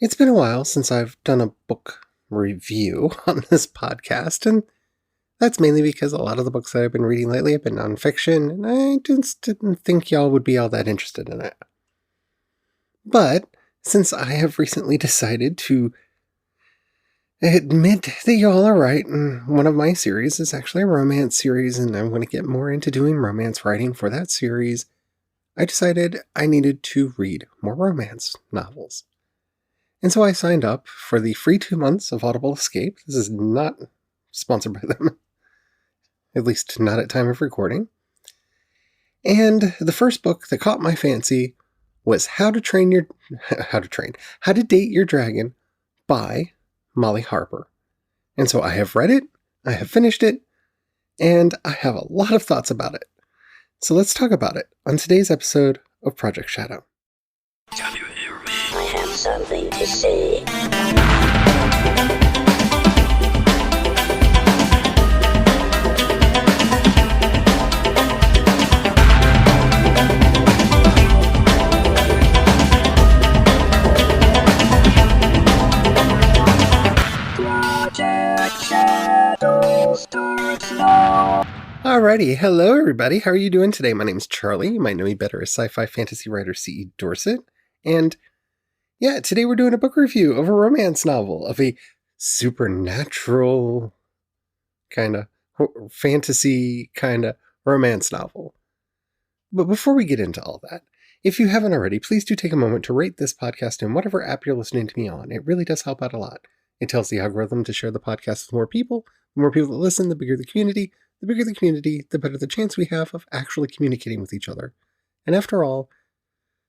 It's been a while since I've done a book review on this podcast, and that's mainly because a lot of the books that I've been reading lately have been nonfiction, and I just didn't think y'all would be all that interested in it. But since I have recently decided to admit that y'all are right, and one of my series is actually a romance series, and I'm going to get more into doing romance writing for that series, I decided I needed to read more romance novels. And so I signed up for the free 2 months of Audible Escape. This is not sponsored by them, at least not at time of recording. And the first book that caught my fancy was How to Date Your Dragon by Molly Harper. And so I have read it, I have finished it, and I have a lot of thoughts about it. So let's talk about it on today's episode of Project Shadow. Can you hear me? I have something to say. Project Shadow starts now. Alrighty, hello everybody. How are you doing today? My name's Charlie. You might know me better as sci-fi fantasy writer C.E. Dorset. And yeah, today we're doing a book review of a romance novel, of a supernatural kind of fantasy kind of romance novel. But before we get into all that, if you haven't already, please do take a moment to rate this podcast in whatever app you're listening to me on. It really does help out a lot. It tells the algorithm to share the podcast with more people. The more people that listen, the bigger the community. The bigger the community, the better the chance we have of actually communicating with each other. And after all,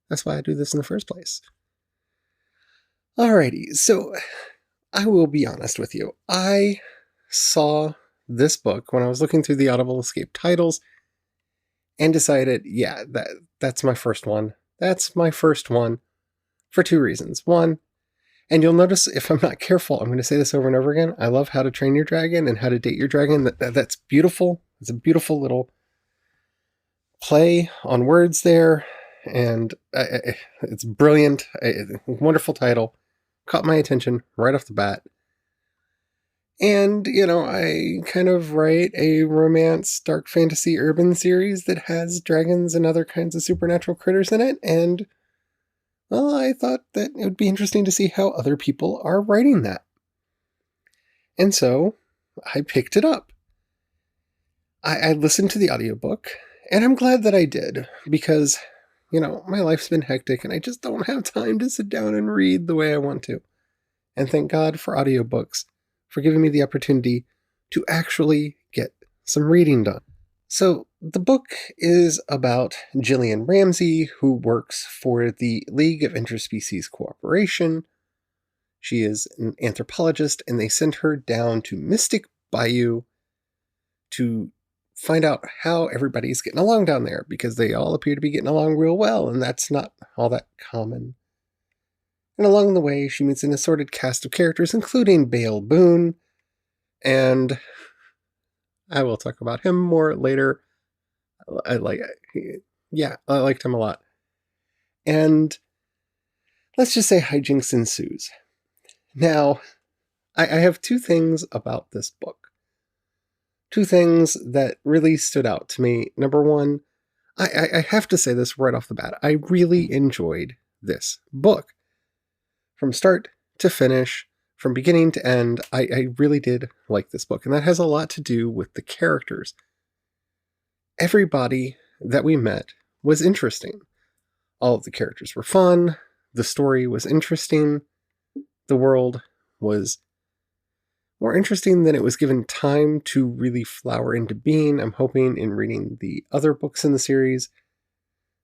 that's why I do this in the first place. Alrighty, so I will be honest with you. I saw this book when I was looking through the Audible Escape titles and decided, yeah, that's my first one. That's my first one for two reasons. One, and you'll notice if I'm not careful, I'm going to say this over and over again. I love How to Train Your Dragon and How to Date Your Dragon. That's beautiful. It's a beautiful little play on words there. And it's brilliant. Wonderful title. Caught my attention right off the bat. And, I kind of write a romance, dark fantasy, urban series that has dragons and other kinds of supernatural critters in it. And well, I thought that it would be interesting to see how other people are writing that. And so I picked it up. I listened to the audiobook, and I'm glad that I did, because, my life's been hectic, and I just don't have time to sit down and read the way I want to. And thank God for audiobooks, for giving me the opportunity to actually get some reading done. So the book is about Gillian Ramsey, who works for the League of Interspecies Cooperation. She is an anthropologist, and they sent her down to Mystic Bayou to find out how everybody's getting along down there, because they all appear to be getting along real well, and that's not all that common. And along the way, she meets an assorted cast of characters, including Bale Boone, and I will talk about him more later. I liked him a lot. And let's just say hijinks ensues. Now, I have two things about this book. Two things that really stood out to me. Number one, I have to say this right off the bat. I really enjoyed this book. From start to finish, from beginning to end, I really did like this book. And that has a lot to do with the characters. Everybody that we met was interesting. All of the characters were fun. The story was interesting. The world was more interesting than it was given time to really flower into being. I'm hoping in reading the other books in the series,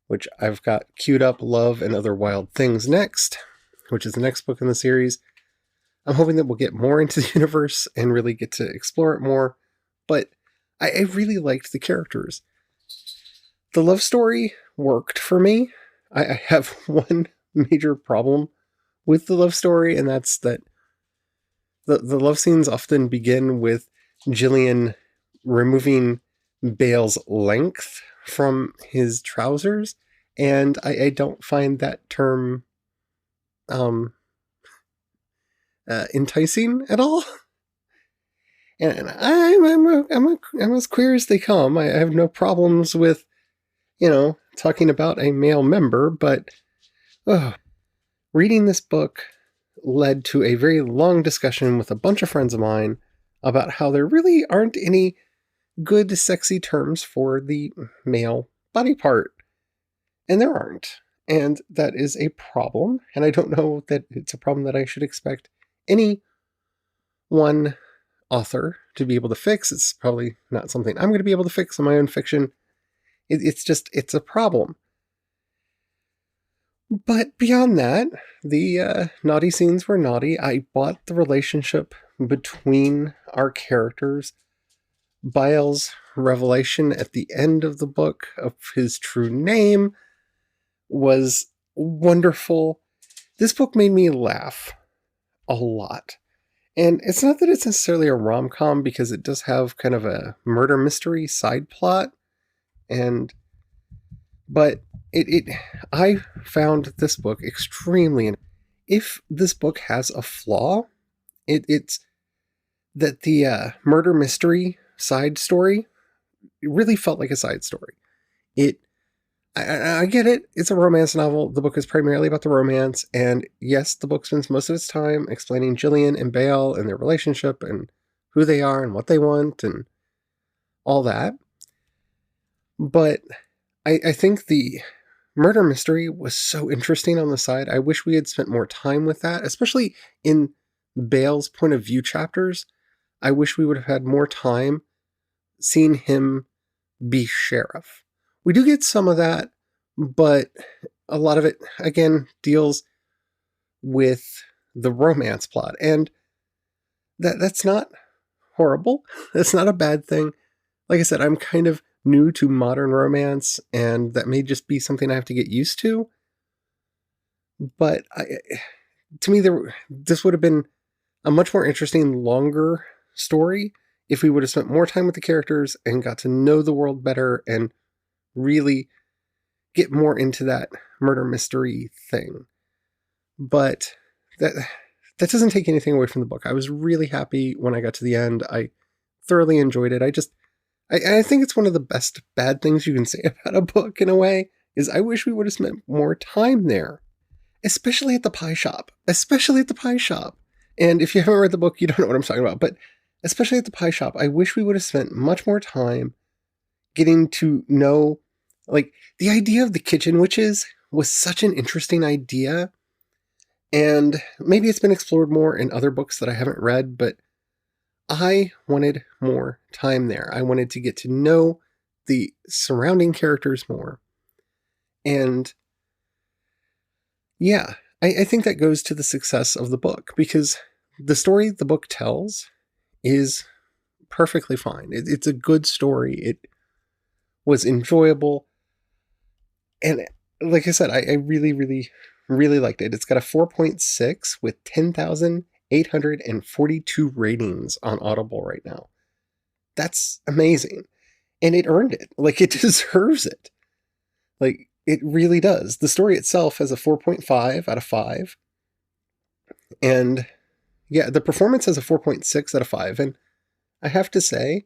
which I've got queued up, Love and Other Wild Things next, which is the next book in the series. I'm hoping that we'll get more into the universe and really get to explore it more. But I really liked the characters. The love story worked for me. I have one major problem with the love story, and that's that the love scenes often begin with Gillian removing Bale's length from his trousers, and I don't find that term enticing at all. And I'm as queer as they come. I have no problems with, talking about a male member, but reading this book led to a very long discussion with a bunch of friends of mine about how there really aren't any good, sexy terms for the male body part. And there aren't. And that is a problem. And I don't know that it's a problem that I should expect any one author to be able to fix. It's probably not something I'm going to be able to fix in my own fiction. It's a problem. But beyond that, the naughty scenes were naughty. I bought the relationship between our characters. Bial's revelation at the end of the book of his true name was wonderful. This book made me laugh a lot. And it's not that it's necessarily a rom-com, because it does have kind of a murder mystery side plot. But I found this book extremely. If this book has a flaw, it's that the murder mystery side story, it really felt like a side story. I get it. It's a romance novel. The book is primarily about the romance. And yes, the book spends most of its time explaining Jillian and Baal and their relationship and who they are and what they want and all that. But I think the murder mystery was so interesting on the side. I wish we had spent more time with that, especially in Baal's point of view chapters. I wish we would have had more time seeing him be sheriff. We do get some of that, but a lot of it, again, deals with the romance plot. And that's not horrible. That's not a bad thing. Like I said, I'm kind of new to modern romance, and that may just be something I have to get used to. But to me, this would have been a much more interesting, longer story if we would have spent more time with the characters and got to know the world better and really get more into that murder mystery thing. But that doesn't take anything away from the book. I was really happy when I got to the end. I thoroughly enjoyed it. I think it's one of the best bad things you can say about a book, in a way, is I wish we would have spent more time there. Especially at the pie shop. Especially at the pie shop. And if you haven't read the book, you don't know what I'm talking about. But especially at the pie shop, I wish we would have spent much more time getting to know, like, the idea of the kitchen witches was such an interesting idea. And maybe it's been explored more in other books that I haven't read, but I wanted more time there. I wanted to get to know the surrounding characters more. And yeah, I think that goes to the success of the book, because the story the book tells is perfectly fine. It's a good story. It was enjoyable. And like I said, I really, really, really liked it. It's got a 4.6 with 10,842 ratings on Audible right now. That's amazing. And it earned it. Like, it deserves it. Like, it really does. The story itself has a 4.5 out of 5. And yeah, the performance has a 4.6 out of 5. And I have to say,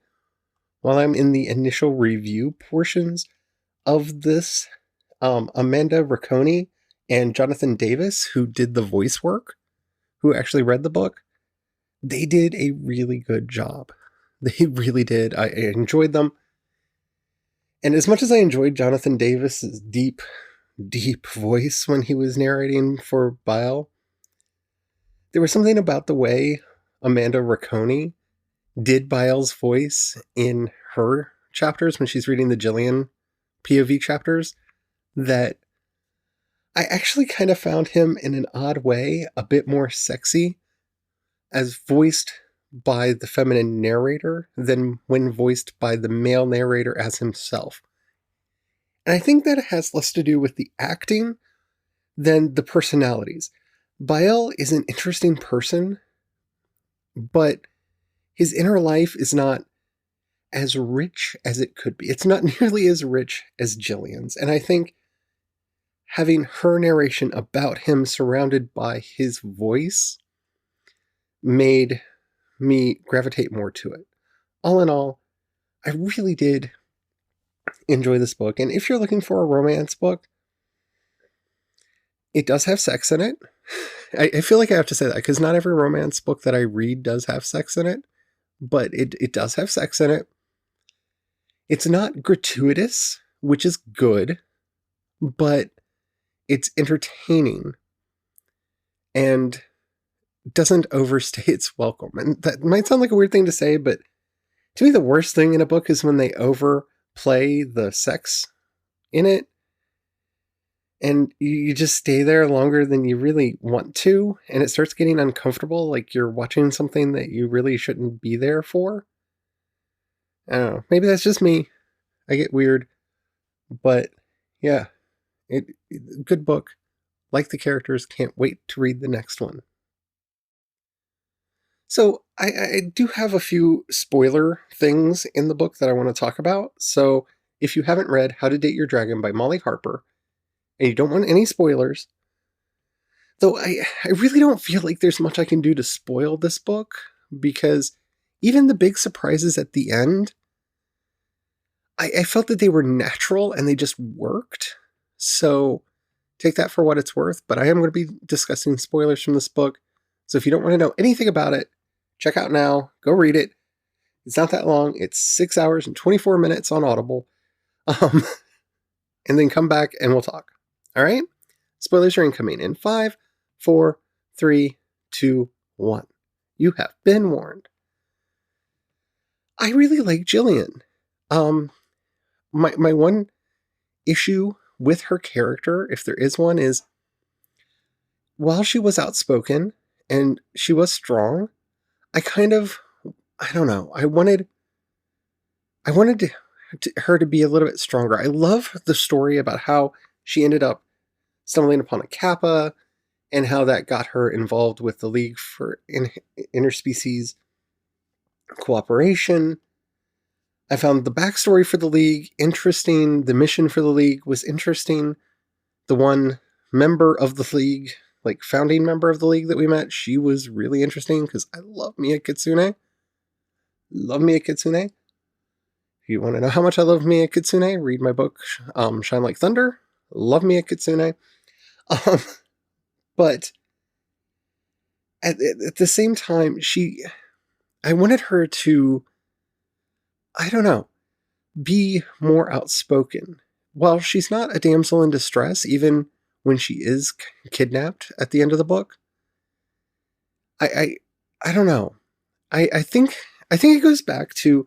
while I'm in the initial review portions of this, Amanda Riccone and Jonathan Davis, who did the voice work, who actually read the book, they did a really good job. They really did. I enjoyed them. And as much as I enjoyed Jonathan Davis's deep, deep voice when he was narrating for Baal, there was something about the way Amanda Riccone did Baal's voice in her chapters when she's reading the Jillian POV chapters that I actually kind of found him, in an odd way, a bit more sexy as voiced by the feminine narrator than when voiced by the male narrator as himself. And I think that has less to do with the acting than the personalities. Baal is an interesting person, but his inner life is not as rich as it could be. It's not nearly as rich as Jillian's. And I think having her narration about him surrounded by his voice made me gravitate more to it. All in all, I really did enjoy this book. And if you're looking for a romance book, it does have sex in it. I feel like I have to say that because not every romance book that I read does have sex in it, but it does have sex in it. It's not gratuitous, which is good, but it's entertaining and doesn't overstay its welcome. And that might sound like a weird thing to say, but to me, the worst thing in a book is when they overplay the sex in it and you just stay there longer than you really want to, and it starts getting uncomfortable, like you're watching something that you really shouldn't be there for. I don't know. Maybe that's just me. I get weird. But yeah, good book. Like the characters, can't wait to read the next one. So I do have a few spoiler things in the book that I want to talk about. So if you haven't read How to Date Your Dragon by Molly Harper, and you don't want any spoilers, though I really don't feel like there's much I can do to spoil this book, because even the big surprises at the end, I felt that they were natural and they just worked. So take that for what it's worth, but I am going to be discussing spoilers from this book. So if you don't want to know anything about it, check out now, go read it. It's not that long. It's 6 hours and 24 minutes on Audible. And then come back and we'll talk. All right? Spoilers are incoming in 5, 4, 3, 2, 1. You have been warned. I really like Jillian. My one issue with her character, if there is one, is while she was outspoken and she was strong, I don't know. I wanted her to be a little bit stronger. I love the story about how she ended up stumbling upon a Kappa and how that got her involved with the League for Interspecies Cooperation. I found the backstory for the League interesting. The mission for the League was interesting. The one member of the League, like founding member of the League that we met, she was really interesting because I love Mia Kitsune. Love Mia Kitsune. If you want to know how much I love Mia Kitsune, read my book, Shine Like Thunder. Love Mia Kitsune. But at the same time, I wanted her to, I don't know, be more outspoken. While she's not a damsel in distress, even when she is kidnapped at the end of the book, I don't know. I think it goes back to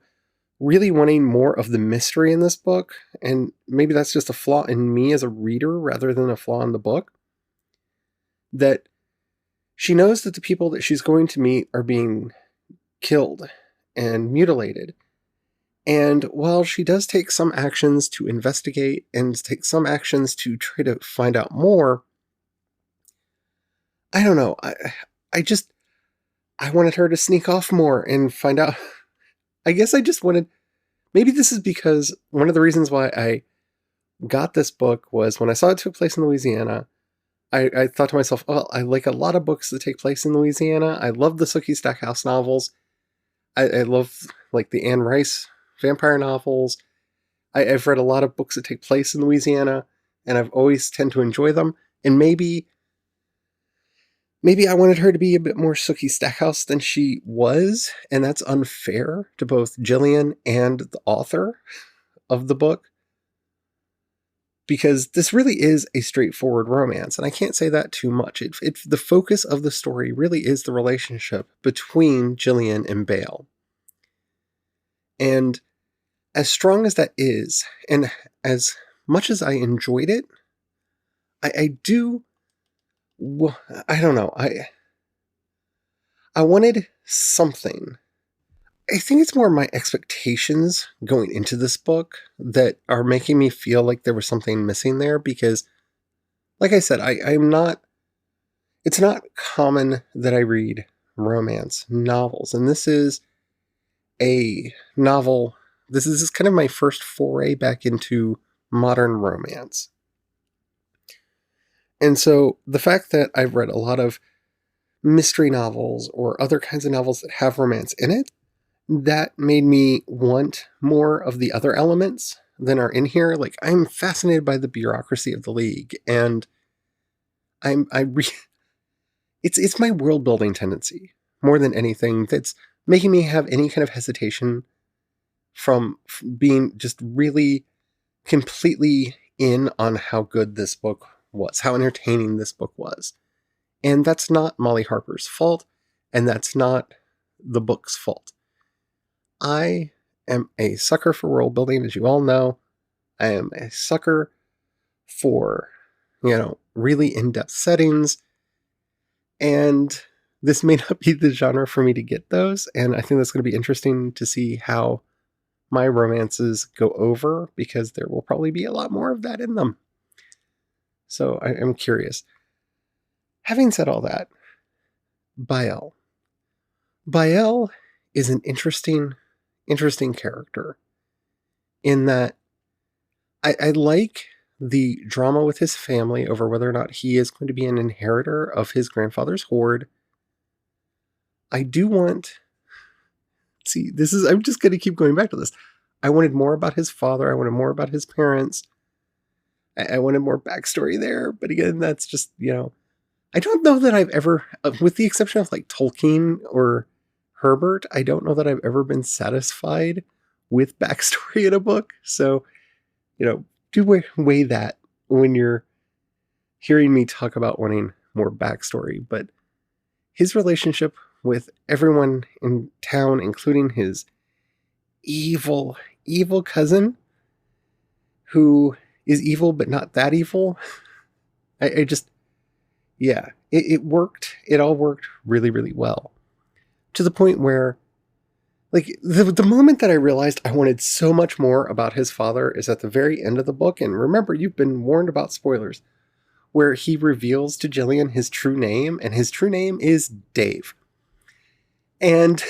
really wanting more of the mystery in this book, and maybe that's just a flaw in me as a reader rather than a flaw in the book, that she knows that the people that she's going to meet are being killed and mutilated. And while she does take some actions to investigate and take some actions to try to find out more, I don't know. I wanted her to sneak off more and find out. I guess I just wanted, maybe this is because one of the reasons why I got this book was when I saw it took place in Louisiana, I thought to myself, oh, I like a lot of books that take place in Louisiana. I love the Sookie Stackhouse novels. I love like the Anne Rice vampire novels. I've read a lot of books that take place in Louisiana, and I've always tend to enjoy them. And maybe I wanted her to be a bit more Sookie Stackhouse than she was, and that's unfair to both Jillian and the author of the book, because this really is a straightforward romance, and I can't say that too much. The focus of the story really is the relationship between Jillian and Bale. And as strong as that is, and as much as I enjoyed it, I don't know. I wanted something. I think it's more my expectations going into this book that are making me feel like there was something missing there, because, like I said, I'm not, it's not common that I read romance novels, and this is a novel. This is kind of my first foray back into modern romance. And so the fact that I've read a lot of mystery novels or other kinds of novels that have romance in it, that made me want more of the other elements than are in here. Like, I'm fascinated by the bureaucracy of the League, and it's my world building tendency more than anything that's making me have any kind of hesitation from being just really completely in on how good this book was, how entertaining this book was. And that's not Molly Harper's fault, and that's not the book's fault. I am a sucker for world building, as you all know. I am a sucker for, really in-depth settings. And this may not be the genre for me to get those. And I think that's going to be interesting to see how my romances go over, because there will probably be a lot more of that in them. So I am curious. Having said all that, Bael. Bael is an interesting character in that I like the drama with his family over whether or not he is going to be an inheritor of his grandfather's hoard. I do want... See, I'm just going to keep going back to this. I wanted more about his father. I wanted more about his parents. I wanted more backstory there. But again, that's just, I don't know that I've ever, with the exception of like Tolkien or Herbert, I don't know that I've ever been satisfied with backstory in a book. So, do weigh that when you're hearing me talk about wanting more backstory. But his relationship with everyone in town, including his evil cousin, who is evil but not that evil. It worked. It all worked really, really well. To the point where, like, the moment that I realized I wanted so much more about his father is at the very end of the book. And remember, you've been warned about spoilers, where he reveals to Gillian his true name, and his true name is Dave. And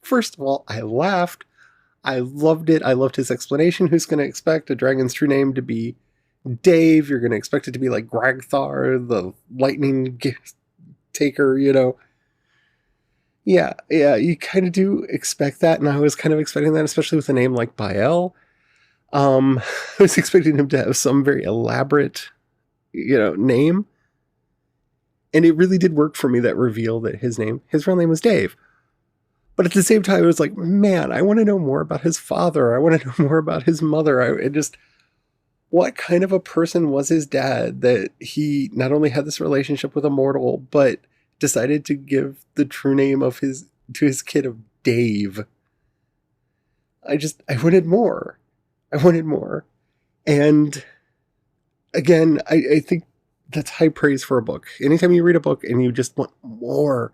first of all, I laughed. I loved it. I loved his explanation. Who's going to expect a dragon's true name to be Dave? You're going to expect it to be like Gragthar, the lightning taker, Yeah, you kind of do expect that, and I was kind of expecting that, especially with a name like Bael. I was expecting him to have some very elaborate, name. And it really did work for me, that reveal that his real name was Dave. But at the same time, it was like, man, I want to know more about his father. I want to know more about his mother. What kind of a person was his dad that he not only had this relationship with a mortal, but decided to give the true name to his kid of Dave. I wanted more. And again, I think that's high praise for a book. Anytime you read a book and you just want more,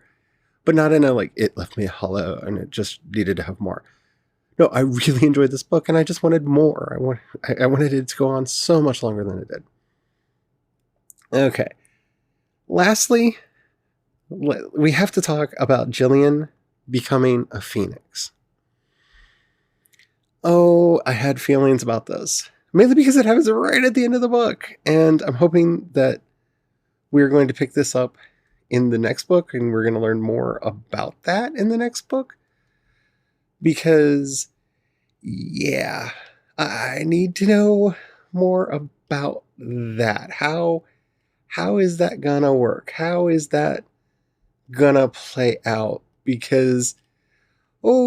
but not in a, like, it left me hollow and it just needed to have more. No, I really enjoyed this book and I just wanted more. I wanted it to go on so much longer than it did. Okay. Lastly, we have to talk about Gillian becoming a phoenix. Oh, I had feelings about this. Mainly because it happens right at the end of the book. And I'm hoping that we're going to pick this up in the next book, and we're going to learn more about that in the next book. Because, yeah, I need to know more about that. How is that gonna work? How is that gonna play out? Because,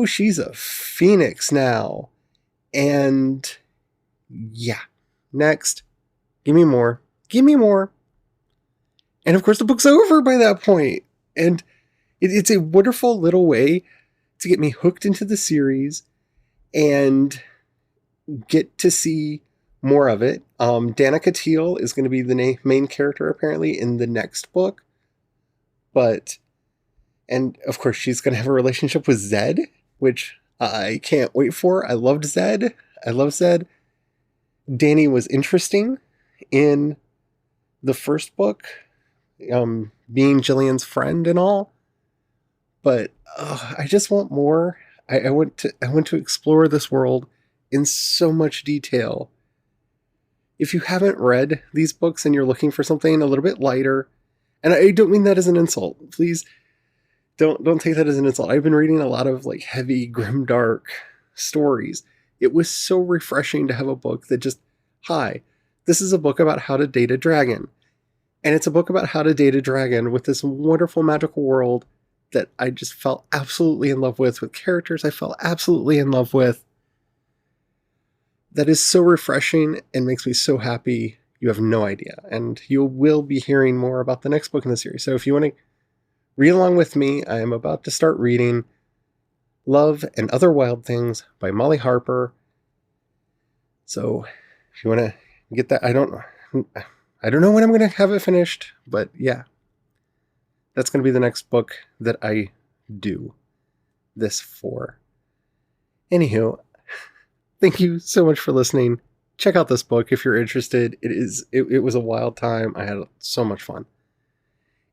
she's a phoenix now. And yeah, next, give me more. And of course the book's over by that point. And it's a wonderful little way to get me hooked into the series and get to see more of it. Danica Teal is going to be the main character apparently in the next book. And of course she's going to have a relationship with Zed, which I can't wait for. I loved Zed. I love Zed. Danny was interesting in the first book, being Gillian's friend and all. But I just want more. I want to explore this world in so much detail. If you haven't read these books and you're looking for something a little bit lighter, And I don't mean that as an insult. Please don't take that as an insult. I've been reading a lot of like heavy, grimdark stories. It was so refreshing to have a book that just, hi, this is a book about how to date a dragon. And it's a book about how to date a dragon with this wonderful magical world that I just fell absolutely in love with characters I fell absolutely in love with. That is so refreshing and makes me so happy. You have no idea. And you will be hearing more about the next book in the series. So if you want to read along with me, I am about to start reading Love and Other Wild Things by Molly Harper. So if you want to get that, I don't know when I'm going to have it finished, but yeah, that's going to be the next book that I do this for. Anywho, thank you so much for listening. Check out this book if you're interested. It was a wild time. I had so much fun.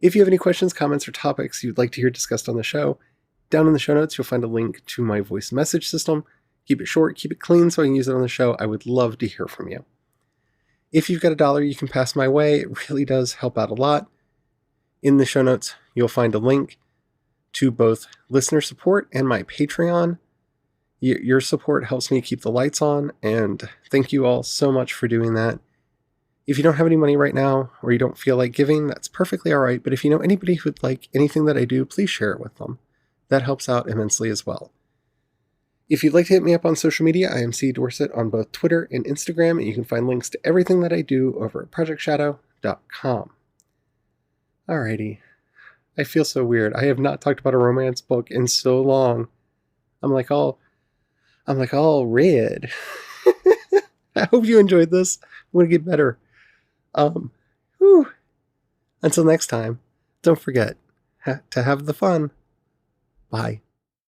If you have any questions, comments, or topics you'd like to hear discussed on the show, down in the show notes you'll find a link to my voice message system. Keep it short, keep it clean so I can use it on the show. I would love to hear from you. If you've got $1 you can pass my way, it really does help out a lot. In the show notes, you'll find a link to both listener support and my Patreon. Your support helps me keep the lights on, and thank you all so much for doing that. If you don't have any money right now, or you don't feel like giving, that's perfectly alright, but if you know anybody who would like anything that I do, please share it with them. That helps out immensely as well. If you'd like to hit me up on social media, I am C. Dorsett on both Twitter and Instagram, and you can find links to everything that I do over at projectshadow.com. Alrighty. I feel so weird. I have not talked about a romance book in so long. I'm like all red. I hope you enjoyed this. I'm going to get better. Until next time, don't forget to have the fun. Bye.